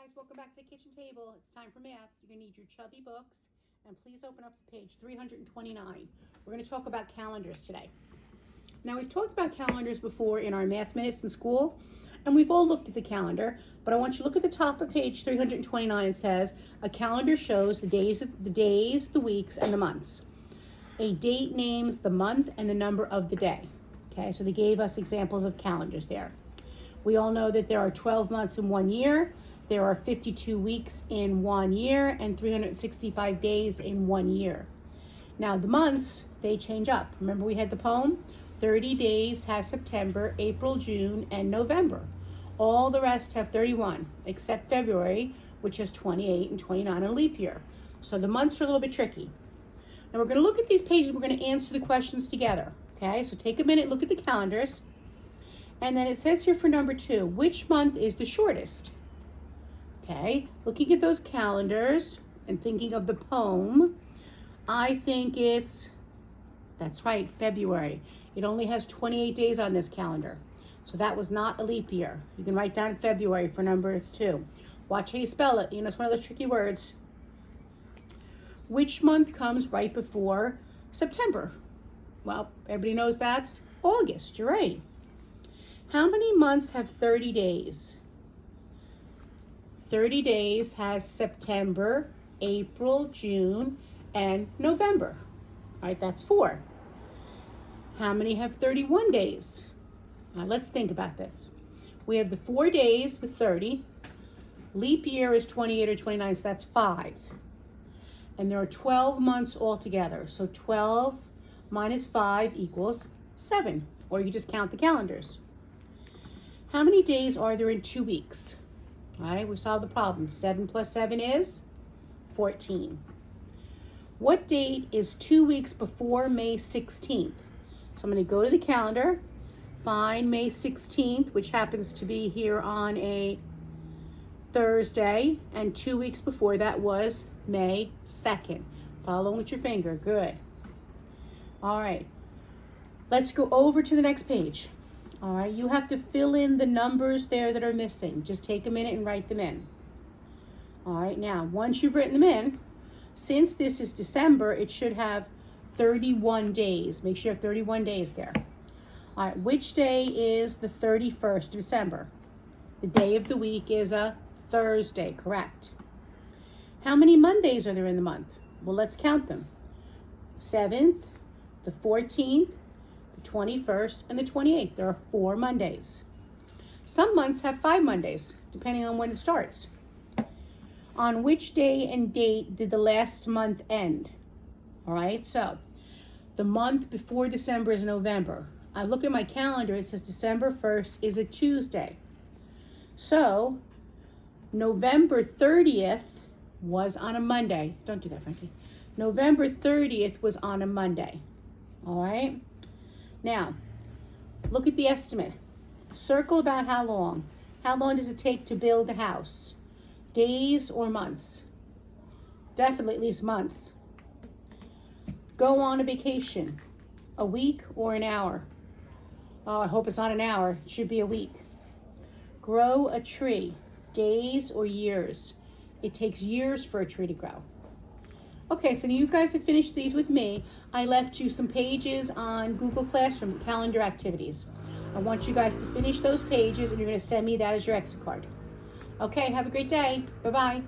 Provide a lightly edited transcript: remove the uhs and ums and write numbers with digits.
guys, welcome back to the kitchen table. It's time for math. You're going to need your chubby books, and please open up to page 329. We're going to talk about calendars today. Now, we've talked about calendars before in our math minutes in school, and we've all looked at the calendar, but I want you to look at the top of page 329. It says, a calendar shows the days, the weeks, and the months. A date names the month and the number of the day. Okay, so they gave us examples of calendars there. We all know that there are 12 months in 1 year. There are 52 weeks in 1 year and 365 days in 1 year. Now the months, they change up. Remember we had the poem? 30 days has September, April, June, and November. All the rest have 31, except February, which has 28 and 29 in a leap year. So the months are a little bit tricky. Now we're going to look at these pages. We're going to answer the questions together. Okay, so take a minute, look at the calendars. And then it says here for number 2, which month is the shortest? Okay, looking at those calendars and thinking of the poem, I think that's right, February. It only has 28 days on this calendar. So that was not a leap year. You can write down February for number 2. Watch how you spell it. You know, it's one of those tricky words. Which month comes right before September? Well, everybody knows that's August. You're right. How many months have 30 days? 30 days has September, April, June, and November. All right, that's 4. How many have 31 days? Now let's think about this. We have the 4 days with 30. Leap year is 28 or 29, so that's 5. And there are 12 months altogether. So 12 minus 5 equals 7. Or you just count the calendars. How many days are there in 2 weeks? All right, we solved the problem. 7 plus 7 is 14. What date is 2 weeks before May 16th? So I'm going to go to the calendar, find May 16th, which happens to be here on a Thursday, and 2 weeks before that was May 2nd. Follow with your finger. Good. All right. Let's go over to the next page. All right, you have to fill in the numbers there that are missing. Just take a minute and write them in. All right, now, once you've written them in, since this is December, it should have 31 days. Make sure you have 31 days there. All right, which day is the 31st of December? The day of the week is a Thursday, correct. How many Mondays are there in the month? Well, let's count them. 7th, the 14th, 21st, and the 28th. There are 4 Mondays. Some months have 5 Mondays, depending on when it starts. On which day and date did the last month end? All right, so the month before December is November. I look at my calendar, it says December 1st is a Tuesday. So November 30th was on a Monday. Don't do that, Frankie. November 30th was on a Monday. All right. Now, look at the estimate. Circle about how long. How long does it take to build a house? Days or months? Definitely at least months. Go on a vacation. A week or an hour? Oh, I hope it's not an hour. It should be a week. Grow a tree. Days or years? It takes years for a tree to grow. Okay, so you guys have finished these with me. I left you some pages on Google Classroom, calendar activities. I want you guys to finish those pages, and you're going to send me that as your exit card. Okay, have a great day. Bye-bye.